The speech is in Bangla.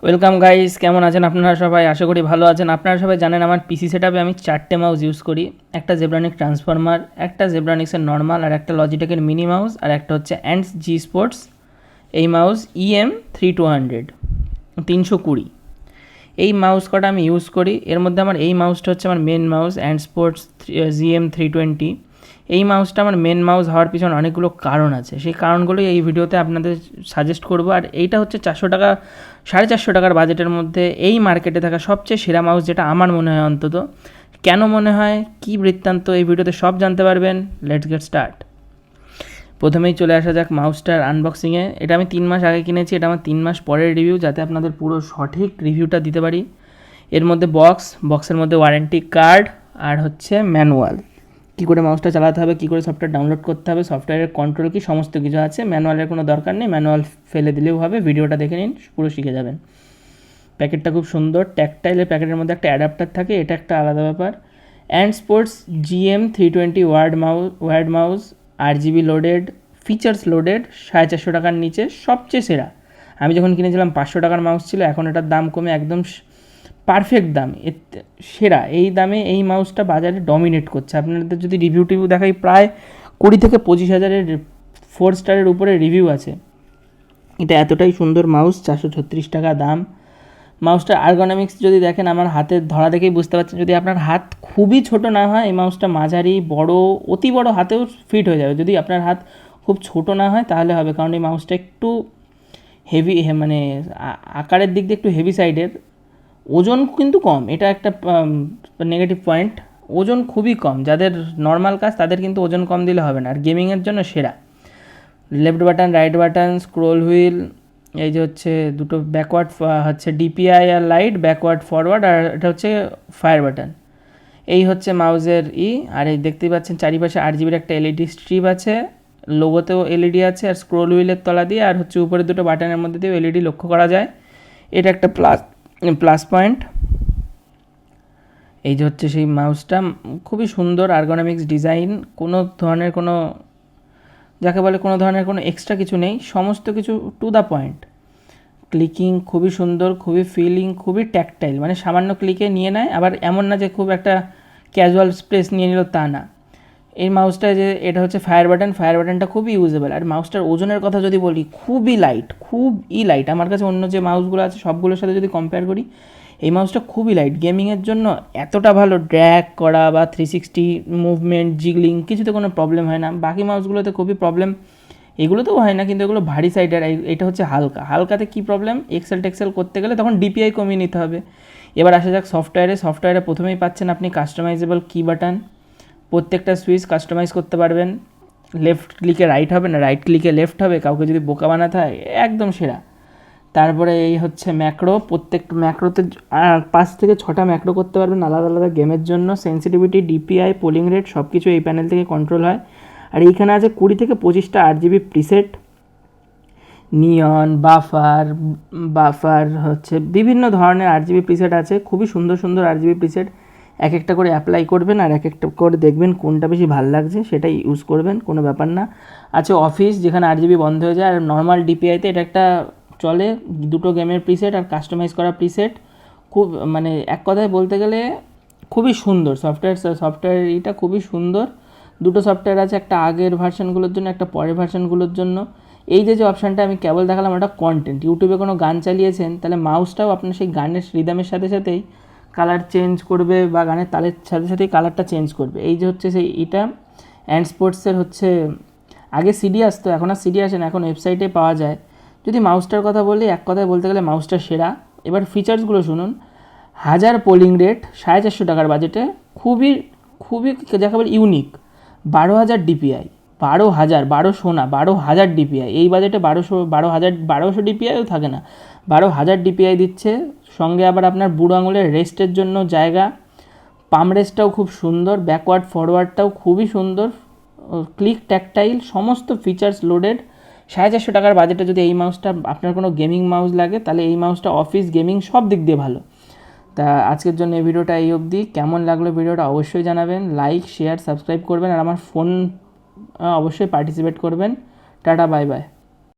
ওয়েলকাম গাইস, কেমন আছেন আপনারা সবাই? আশা করি ভালো আছেন। আপনারা সবাই জানেন আমার পিসি সেটআপে আমি 4টে মাউস ইউজ করি। একটা জেব্রানিক ট্রান্সফরমার, একটা জেব্রানিক্সের নর্মাল, আর একটা লজিটেকের মিনি মাউস, আর একটা হচ্ছে অ্যান্ডস জি স্পোর্টস এই মাউস EM3200 320। এই মাউস কটা আমি ইউজ করি। এর মধ্যে আমার এই মাউসটা হচ্ছে আমার main mouse, and sports GM320। এই মাউসটা আমার মেন মাউস হওয়ার পিছনে অনেকগুলো কারণ আছে, সেই কারণগুলোই এই ভিডিওতে আপনাদের সাজেস্ট করব। আর এইটা হচ্ছে 400 টাকা, 450 টাকার বাজেটের মধ্যে এই মার্কেটে থাকা সবচেয়ে সেরা মাউস, যেটা আমার মনে হয় অন্তত। কেন মনে হয়, কী বৃত্তান্ত, এই ভিডিওতে সব জানতে পারবেন। Let's get start. প্রথমেই চলে আসা যাক মাউসটার আনবক্সিংয়ে। এটা আমি 3 মাস আগে কিনেছি, এটা আমার 3 মাস পরের রিভিউ, যাতে আপনাদের পুরো সঠিক রিভিউটা দিতে পারি। এর মধ্যে বক্সের মধ্যে ওয়ারেন্টি কার্ড আর হচ্ছে ম্যানুয়াল, কী করে মাউসটা চালাতে হবে, কী করে সফটওয়্যার ডাউনলোড করতে হবে, সফটওয়্যারের কন্ট্রোল কী, সমস্ত কিছু আছে। ম্যানুয়ালের কোনো দরকার নেই, ম্যানুয়াল ফেলে দিলেও হবে, ভিডিওটা দেখে নিন, পুরো শিখে যাবেন। প্যাকেটটা খুব সুন্দর, ট্যাকটাইলের প্যাকেটের মধ্যে একটা অ্যাডাপ্টার থাকে, এটা একটা আলাদা ব্যাপার। And sports GM320 wired mouse, RGB loaded, features loaded, 450 টাকার নিচে সবচেয়ে সেরা। আমি যখন কিনেছিলাম 500 টাকার মাউস ছিল, এখন এটার দাম কমে একদম পারফেক্ট দাম, সেরা। এই দামে এই মাউসটা বাজারে ডমিনেট করছে। আপনাদের যদি রিভিউ দেখাই, প্রায় 20 থেকে 25 হাজারের 4 স্টারের উপরে রিভিউ আছে। এটা এতটাই সুন্দর মাউস, 436 টাকা দাম। মাউসটার আর্গোনমিক্স যদি দেখেন, আমার হাতের ধরা দেখেই বুঝতে পারছেন, যদি আপনার হাত খুবই ছোট না হয়, এই মাউসটা মাঝারি, বড়, অতি বড় হাতেও ফিট হয়ে যাবে। যদি আপনার হাত খুব ছোট না হয় তাহলে হবে, কারণ এই মাউসটা একটু হেভি, মানে আকারের দিক দিয়ে একটু হেভি সাইডের। ওজন কিন্তু কম, এটা একটা নেগেটিভ পয়েন্ট। ওজন খুবই কম, যাদের নর্মাল কাজ তাদের কিন্তু ওজন কম দিলে হবে না। আর গেমিংয়ের জন্য সেরা। Left button, right button, scroll wheel, এই যে হচ্ছে দুটো ব্যাকওয়ার্ড হচ্ছে DPI আর লাইট, ব্যাকওয়ার্ড ফরওয়ার্ড, আর এটা হচ্ছে ফায়ার বাটন। এই হচ্ছে মাউসের আর এই দেখতেই পাচ্ছেন চারিপাশে 8 GB একটা LED স্ট্রিপ আছে, লোগোতেও LED আছে, আর স্ক্রোল হুইলের তলা দিয়ে আর হচ্ছে উপরে দুটো বাটনের মধ্যে দিয়েও LED লক্ষ্য করা যায়। এটা একটা প্লাস পয়েন্ট। এই যে হচ্ছে সেই মাউসটা, খুবই সুন্দর আর্গোনমিক্স ডিজাইন, কোনো ধরনের কোনো এক্সট্রা কিছু নেই, সমস্ত কিছু টু দ্য পয়েন্ট। ক্লিকিং খুবই সুন্দর, খুবই ফিলিং, খুবই ট্যাকটাইল, মানে সামান্য ক্লিকে নিয়ে নেয়, আবার এমন না যে খুব একটা ক্যাজুয়াল স্পেস নিয়ে নিল, তা না। এই মাউসটা যে এটা হচ্ছে ফায়ার বাটনটা খুবই ইউজেবল। আর মাউসটার ওজনের কথা যদি বলি, খুবই লাইট। আমার কাছে অন্য যে মাউসগুলো আছে সবগুলোর সাথে যদি কম্পেয়ার করি, এই মাউসটা খুবই লাইট। গেমিংয়ের জন্য এতটা ভালো, ড্র্যাগ করা বা 360 মুভমেন্ট, জিগলিং, কিছুতে কোনো প্রবলেম হয় না। বাকি মাউসগুলোতে খুবই প্রবলেম, এগুলোতেও হয় না, কিন্তু এগুলো ভারী সাইডের। এটা হচ্ছে হালকাতে কী প্রবলেম, টেক্সেল করতে গেলে তখন DPI কমিয়ে নিতে হবে। এবার আসা যাক সফটওয়্যারে প্রথমেই পাচ্ছেন আপনি কাস্টমাইজেবল কি বাটন, প্রত্যেকটা সুইচ কাস্টমাইজ করতে পারবেন। লেফট ক্লিকে রাইট হবে না, রাইট ক্লিকে লেফট হবে, কাউকে যদি বোকা বানাতে হয়, একদম সেরা। তারপরে এই হচ্ছে ম্যাক্রো, প্রত্যেক ম্যাক্রোতে 5 থেকে 6টা ম্যাক্রো করতে পারবেন আলাদা আলাদা গেমের জন্য। সেন্সিটিভিটি, DPI, পোলিং রেট সব কিছু এই প্যানেল থেকে কন্ট্রোল হয়। আর এইখানে আছে 20 থেকে 25টা RGB প্রিসেট, নিয়ন, বাফার হচ্ছে বিভিন্ন ধরনের RGB প্রিসেট আছে। খুবই সুন্দর RGB প্রিসেট, এক একটা করে অ্যাপ্লাই করবেন আর এক একটা করে দেখবেন কোনটা বেশি ভালো লাগছে, সেটাই ইউজ করবেন, কোনো ব্যাপার না। আছে অফিস, যেখানে RGB বন্ধ হয়ে যায়। আর নর্মাল DPIতে এটা একটা চলে, দুটো গেমের প্রিসেট আর কাস্টমাইজ করা প্রিসেট। খুব, মানে এক কথায় বলতে গেলে খুবই সুন্দর সফটওয়্যার এটা খুবই সুন্দর। দুটো সফটওয়্যার আছে, একটা আগের ভার্সানগুলোর জন্য, একটা পরের ভার্সানগুলোর জন্য। এই যে অপশানটা আমি কেবল দেখালাম, ওটা কন্টেন্ট। ইউটিউবে কোনো গান চালিয়েছেন, তাহলে মাউসটাও আপনার সেই গানের রিদমের সাথে সাথেই কালার চেঞ্জ করবে, বা গানের তালের সাথে সাথেই কালারটা চেঞ্জ করবে। এই যে হচ্ছে সেই এটা অ্যান্ড স্পোর্টসের হচ্ছে, আগে সিডি আসতো, এখন আর সিডি আসে না, এখন ওয়েবসাইটে পাওয়া যায়। যদি মাউসটার কথা বলি, এক কথায় বলতে গেলে মাউসটা সেরা। এবার ফিচার্সগুলো শুনুন। 1000 পোলিং রেট, 450 টাকার বাজেটে, খুবই যাকে বলে ইউনিক। 12,000 DPI, 12,000 DPI। এই বাজেটে 1200 DPIও থাকে না, 12,000 DPI দিচ্ছে। সঙ্গে আবার আপনার বুড়ো আঙুলের রেস্টের জন্য জায়গা, পাম রেস্টটাও খুব সুন্দর, ব্যাকওয়ার্ড ফরওয়ার্ডটাও খুবই সুন্দর, ক্লিক, ট্যাকটাইল, সমস্ত ফিচার্স লোডেড। 450 টাকার বাজেটে যদি এই মাউসটা আপনার কোনো গেমিং মাউস লাগে, তাহলে এই মাউসটা অফিস, গেমিং সব দিক দিয়ে ভালো। তা আজকের জন্য এই ভিডিওটা এই অবধি। কেমন লাগলো ভিডিওটা অবশ্যই জানাবেন, লাইক, শেয়ার, সাবস্ক্রাইব করবেন, আর আমার ফোন অবশ্যই পার্টিসিপেট করবেন। Tata, bye bye.